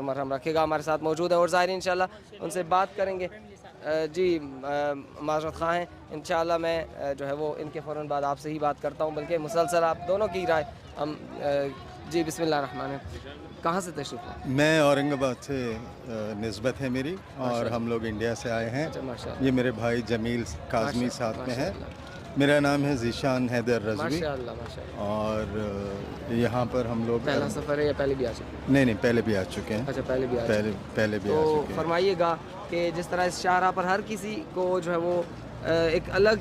मरहम रखेगा। हमारे साथ मौजूद है और ज़ाहिर इंशाल्लाह उनसे बात करेंगे। जी माज़रत ख़ां हैं, इंशाल्लाह मैं जो है वो इनके फ़ौरन बाद आपसे ही बात करता हूँ, बल्कि मुसलसल आप दोनों की राय हम जी बिस्मिल्लाहिर्रहमानिर्रहीम। कहाँ से तशरीफ़ लाए? मैं औरंगाबाद से निस्बत है मेरी, और हम लोग इंडिया से आए हैं। अच्छा माशाल्लाह, ये मेरे भाई जमील काज़मी साथ में है। मेरा नाम है ज़ीशान हैदर रज़वी, माशाल्लाह माशाल्लाह। और यहाँ पर हम लोग पहला सफ़र है या पहले भी आ चुके हैं? नहीं पहले भी आ चुके हैं। अच्छा पहले भी आ चुके हैं। पहले भी आ तो चुके हैं। फरमाइएगा कि जिस तरह इस शाहराह पर हर किसी को जो है वो एक अलग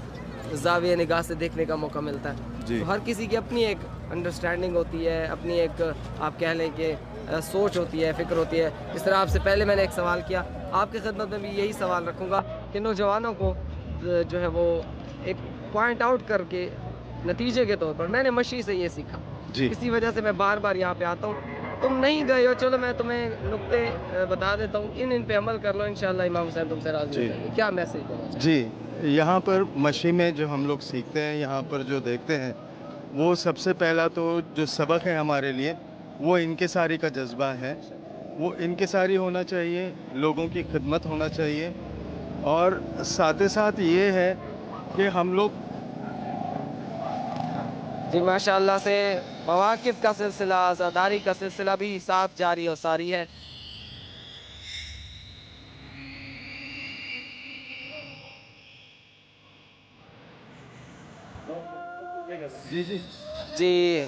ज़ाविया निगाह से देखने का मौका मिलता है, जी। तो हर किसी की अपनी एक अंडरस्टैंडिंग होती है, अपनी एक आप कह लें कि सोच होती है, फ़िक्र होती है। जिस तरह आपसे पहले मैंने एक सवाल किया, आपकी खिदमत में भी यही सवाल रखूँगा कि नौजवानों को जो है वो एक पॉइंट आउट करके नतीजे के तौर पर मैंने मशी से ये सीखा, जी। इसी वजह से मैं बार बार यहाँ पे आता हूँ। तुम नहीं गए हो, चलो मैं तुम्हें नुक्ते बता देता हूँ, इन पे अमल कर लो, इंशाल्लाह इमाम हुसैन तुमसे राज़ी हो जी। जाएंगे। क्या मैसेज देना चाहते जी, यहाँ पर मशी में जो हम लोग सीखते हैं, यहाँ पर जो देखते हैं, वो सबसे पहला तो जो सबक है हमारे लिए, वो इनकिसारी का जज्बा है। वो इनकिसारी होना चाहिए, लोगों की खिदमत होना चाहिए, और साथ ही साथ ये है कि हम लोग जी माशाल्लाह से मवाक़िफ़ का सिलसिला, आज़ादारी का सिलसिला भी साथ जारी और सारी है। जी जी जी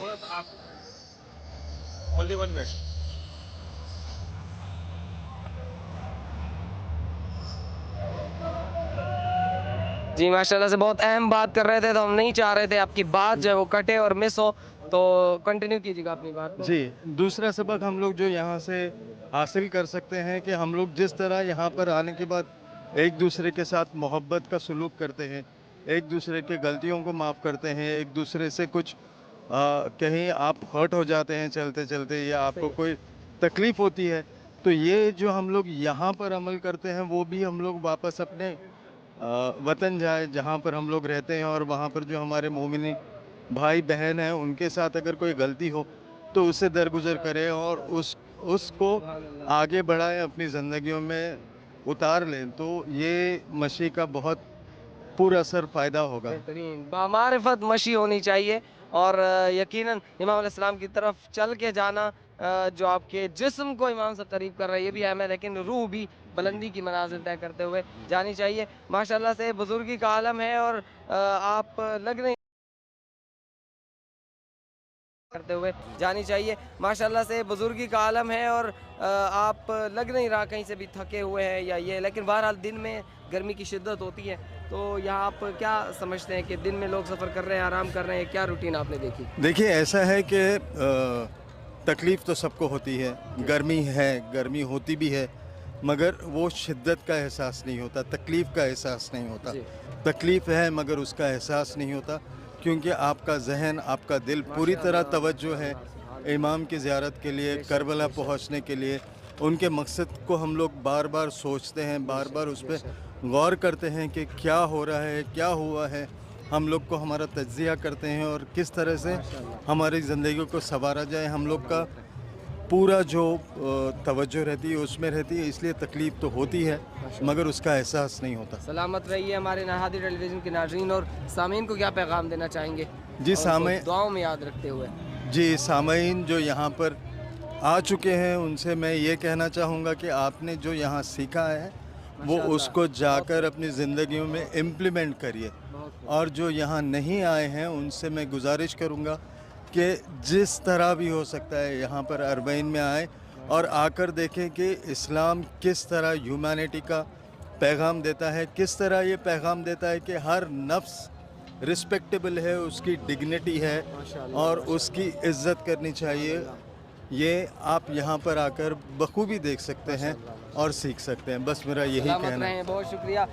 जी माशाल्लाह से बहुत अहम बात कर रहे थे, तो हम नहीं चाह रहे थे आपकी बात जो है वो कटे और मिस हो, तो कंटिन्यू कीजिएगा अपनी बात को। जी, दूसरा सबक हम लोग जो यहाँ से हासिल कर सकते हैं कि हम लोग जिस तरह यहाँ पर आने के बाद एक दूसरे के साथ मोहब्बत का सलूक करते हैं, एक दूसरे की गलतियों को माफ़ करते हैं, एक दूसरे से कुछ कहीं आप हर्ट हो जाते हैं चलते चलते, या आपको कोई तकलीफ़ होती है, तो ये जो हम लोग यहाँ पर अमल करते हैं, वो भी हम लोग वापस अपने वतन जाए जहाँ पर हम लोग रहते हैं, और वहाँ पर जो हमारे मोमिनी भाई बहन हैं, उनके साथ अगर कोई गलती हो तो उससे दरगुजर करें, और उसको आगे बढ़ाएं, अपनी ज़िंदगियों में उतार लें, तो ये मशी का बहुत पुरअसर फ़ायदा होगा। बेहतरीन बामारिफत मशी होनी चाहिए, और यकीनन इमाम अलैहिस्सलाम की तरफ चल के जाना, जो आपके जिस्म को इमाम से करीब कर रहा है ये भी अहम है, लेकिन रूह भी बुलंदी की मनाजिल तय करते हुए जानी चाहिए। माशाल्लाह से बुजुर्गी का आलम है, और आप लग नहीं करते हुए जानी चाहिए। माशाल्लाह से बुजुर्गी का आलम है, और आप लग नहीं रहा कहीं से भी थके हुए हैं या ये, लेकिन बहरहाल दिन में गर्मी की शिद्दत होती है, तो यहाँ आप क्या समझते हैं कि दिन में लोग सफ़र कर रहे हैं, आराम कर रहे हैं, क्या रूटीन आपने देखी? देखिए, ऐसा है कि तकलीफ़ तो सबको होती है, गर्मी होती भी है, मगर वो शिद्दत का एहसास नहीं होता, तकलीफ़ का एहसास नहीं होता। जी। तकलीफ़ है मगर उसका एहसास नहीं होता, क्योंकि आपका ज़हन, आपका दिल पूरी तरह तवज्जो है इमाम की ज़ियारत के लिए, करबला पहुँचने के लिए। उनके मकसद को हम लोग बार बार सोचते हैं, बार बार उस पर गौर करते हैं कि क्या हो रहा है, क्या हुआ है। हम लोग को हमारा तज्ज़िया करते हैं, और किस तरह से हमारी ज़िंदगी को संवारा जाए, हम लोग का पूरा जो तवज्जो रहती है उसमें रहती है। इसलिए तकलीफ़ तो होती है मगर उसका एहसास नहीं होता। सलामत रहिए हमारे नाहादी टेलीविज़न के नाज़रीन, और सामीन को क्या पैगाम देना चाहेंगे? जी, और उनको दुआओं में याद रखते हुए। जी, सामीन जो यहाँ पर आ चुके हैं, उनसे मैं ये कहना चाहूँगा कि आपने जो यहाँ सीखा है वो उसको जाकर अपनी ज़िंदगियों में इम्प्लीमेंट करिए, और जो यहाँ नहीं आए हैं उनसे मैं गुजारिश करूँगा कि जिस तरह भी हो सकता है यहाँ पर अरबईन में आए, और आकर देखें कि इस्लाम किस तरह ह्यूमैनिटी का पैगाम देता है, किस तरह ये पैगाम देता है कि हर नफ्स रिस्पेक्टेबल है, उसकी डिग्निटी है, और उसकी इज़्ज़त करनी चाहिए। ये आप यहाँ पर आकर बखूबी देख सकते हैं और सीख सकते हैं। बस मेरा यही सलामत कहना है। रहें, बहुत शुक्रिया।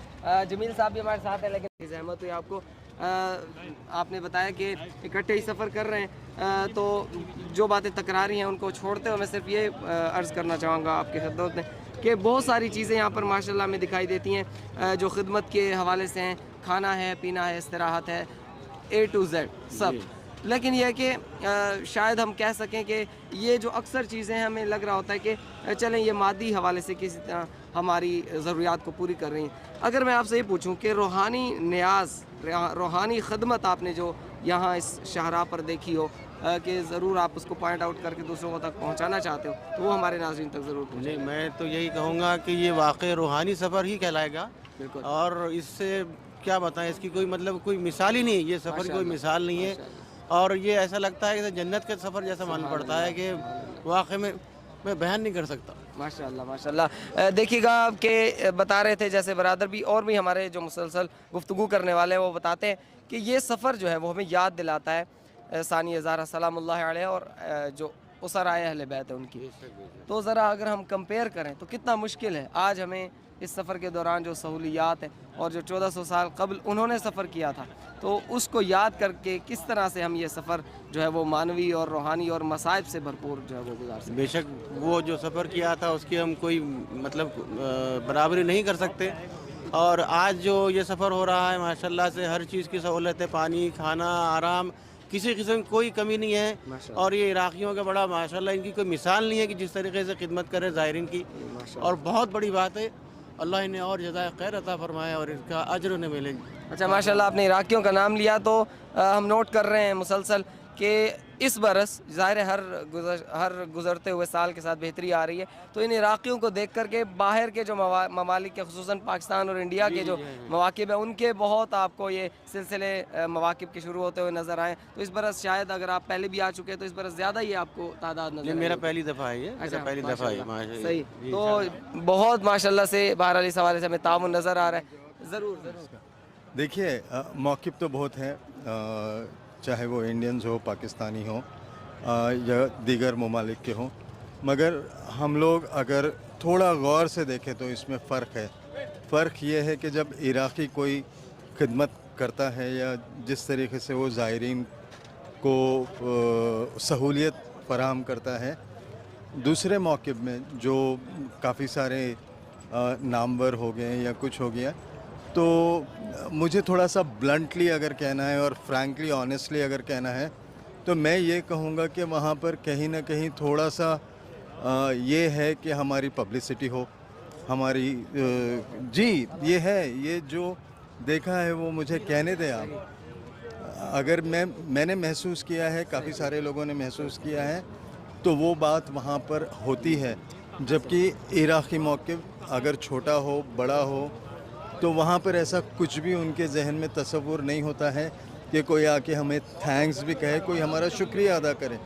जमील साहब भी हमारे साथ हैं, लेकिन ज़हमत हुई आपको। आपने बताया कि इकट्ठे ही सफ़र कर रहे हैं, तो जो बातें तकरारी हैं उनको छोड़ते हुए मैं सिर्फ ये अर्ज़ करना चाहूँगा आपकी खिदमत में कि बहुत सारी चीज़ें यहाँ पर माशाल्लाह में दिखाई देती हैं, जो खिदमत के हवाले से हैं। खाना है, पीना है, इस्तराहत है, A to Z सब। لیکن یہ ہے کہ شاید ہم کہہ سکیں کہ یہ جو اکثر چیزیں ہیں ہمیں لگ رہا ہوتا ہے کہ چلیں یہ مادی حوالے سے کسی طرح ہماری ضروریات کو پوری کر رہی ہیں۔ اگر میں آپ سے یہ پوچھوں کہ روحانی نیاز، روحانی خدمت آپ نے جو یہاں اس شاہراہ پر دیکھی ہو کہ ضرور آپ اس کو پوائنٹ آؤٹ کر کے دوسروں کو تک پہنچانا چاہتے ہو، تو وہ ہمارے ناظرین تک ضرور پہنچائیں۔ جی میں تو یہی کہوں گا کہ یہ واقعی روحانی سفر ہی کہلائے گا، بالکل، اور اس سے کیا بتائیں، اس کی کوئی مطلب کوئی مثال ہی نہیں ہے، یہ سفر کی کوئی مثال نہیں ہے، اور یہ ایسا لگتا ہے کہ جنت کے سفر جیسا معلوم پڑتا ہے کہ واقعی میں بیان نہیں کر سکتا۔ ماشاء اللہ ماشاء اللہ۔ دیکھیے گا کہ بتا رہے تھے جیسے برادر بھی اور بھی ہمارے جو مسلسل گفتگو کرنے والے ہیں وہ بتاتے ہیں کہ یہ سفر جو ہے وہ ہمیں یاد دلاتا ہے ثانیہ زہرا سلام اللہ علیہ اور جو اسرائے اہل بیت ہے ان کی۔ تو ذرا اگر ہم کمپیئر کریں تو کتنا مشکل ہے آج ہمیں اس سفر کے دوران جو سہولیات ہیں اور جو 1400 سال قبل انہوں نے سفر کیا تھا، تو اس کو یاد کر کے کس طرح سے ہم یہ سفر جو ہے وہ معنوی اور روحانی اور مصائب سے بھرپور جو ہے وہ گزار سکتے ہیں۔ بے شک وہ جو سفر کیا تھا اس کی ہم کوئی مطلب برابری نہیں کر سکتے، اور آج جو یہ سفر ہو رہا ہے ماشاءاللہ سے ہر چیز کی سہولت ہے، پانی، کھانا، آرام، کسی قسم کی کوئی کمی نہیں ہے، اور یہ عراقیوں کا بڑا ماشاءاللہ ان کی کوئی مثال نہیں ہے کہ جس طریقے سے خدمت کرے زائرین کی، اور بہت بڑی بات ہے، اللہ انہیں اور جزائے خیر عطا فرمائے اور اس کا اجر انہیں ملے۔ اچھا ماشاءاللہ، آپ نے عراقیوں کا نام لیا تو ہم نوٹ کر رہے ہیں مسلسل کہ اس برس ظاہر ہے ہر گزرتے ہوئے سال کے ساتھ بہتری آ رہی ہے، تو ان عراقیوں کو دیکھ کر کے باہر کے جو ممالک کے خصوصاً پاکستان اور انڈیا کے جو مواقب ہیں ان کے بہت آپ کو یہ سلسلے مواقب کے شروع ہوتے ہوئے نظر آئیں، تو اس برس شاید اگر آپ پہلے بھی آ چکے تو اس برس زیادہ ہی آپ کو تعداد نظر آئے۔ میرا پہلی دفعہ ہے یہ، میرا پہلی دفعہ ہے۔ صحیح، تو بہت ماشاءاللہ سے بہرحال اس حوالے سے ہمیں تعاون نظر آ رہا ہے۔ ضرور ضرور۔ دیکھیے موقف تو بہت ہیں، چاہے وہ انڈینز ہو، پاکستانی ہوں یا دیگر ممالک کے ہوں، مگر ہم لوگ اگر تھوڑا غور سے دیکھیں تو اس میں فرق ہے۔ فرق یہ ہے کہ جب عراقی کوئی خدمت کرتا ہے یا جس طریقے سے وہ زائرین کو سہولیت فراہم کرتا ہے، دوسرے موقف میں جو کافی سارے نامور ہو گئے یا کچھ ہو گیا، تو مجھے تھوڑا سا بلنٹلی اگر کہنا ہے اور فرینکلی آنیسٹلی اگر کہنا ہے تو میں یہ کہوں گا کہ وہاں پر کہیں نہ کہیں تھوڑا سا یہ ہے کہ ہماری پبلسٹی ہو، ہماری جی یہ ہے، یہ جو دیکھا ہے وہ مجھے کہنے دیں آپ۔ اگر میں نے محسوس کیا ہے، کافی سارے لوگوں نے محسوس کیا ہے، تو وہ بات وہاں پر ہوتی ہے، جبکہ عراقی موقف اگر چھوٹا ہو بڑا ہو تو وہاں پر ایسا کچھ بھی ان کے ذہن میں تصور نہیں ہوتا ہے کہ کوئی آ کے ہمیں تھینکس بھی کہے، کوئی ہمارا شکریہ ادا کرے۔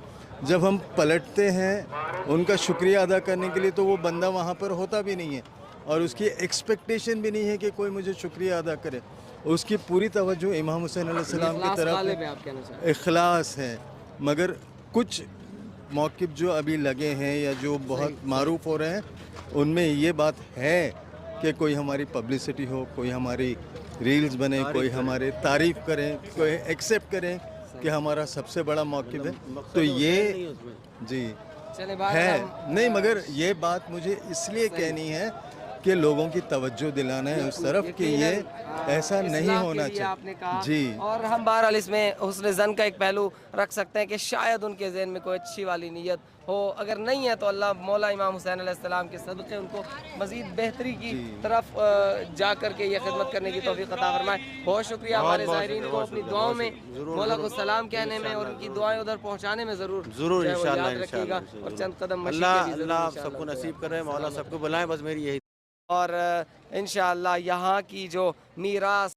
جب ہم پلٹتے ہیں ان کا شکریہ ادا کرنے کے لیے تو وہ بندہ وہاں پر ہوتا بھی نہیں ہے، اور اس کی ایکسپیکٹیشن بھی نہیں ہے کہ کوئی مجھے شکریہ ادا کرے۔ اس کی پوری توجہ امام حسین علیہ السلام کی طرف اخلاص ہے۔ مگر کچھ موقف جو ابھی لگے ہیں یا جو بہت معروف ہو رہے ہیں ان میں یہ بات ہے کہ کوئی ہماری پبلسٹی ہو، کوئی ہماری ریلز بنے، کوئی ہمارے تعریف کریں، کوئی ایکسیپٹ کریں کہ ہمارا سب سے بڑا موقف ہے، تو یہ جی ہے نہیں، مگر یہ بات مجھے اس لیے کہنی ہے کہ لوگوں کی توجہ دلانا ہے اس طرف کہ یہ ایسا نہیں ہونا چاہیے جی۔ اور ہم بہرحال اس میں حسن ظن کا ایک پہلو رکھ سکتے ہیں کہ شاید ان کے ذہن میں کوئی اچھی والی نیت ہو، اگر نہیں ہے تو اللہ مولا امام حسین علیہ السلام کے صدقے ان کو مزید بہتری کی طرف جا کر کے یہ خدمت کرنے کی توفیق عطا فرمائے۔ بہت شکریہ ہمارے زائرین کو اپنی دعاؤں میں مولا کو سلام کہنے میں اور ان کی دعائیں ادھر پہنچانے میں ضرور انشاءاللہ یاد رکھیے گا، اور چند قدم مشی اللہ کے بھی ضرور اللہ انشاءاللہ سب کو نصیب کرے، مولا سب کو بلائیں، بس میری یہی۔ اور انشاءاللہ یہاں کی جو میراث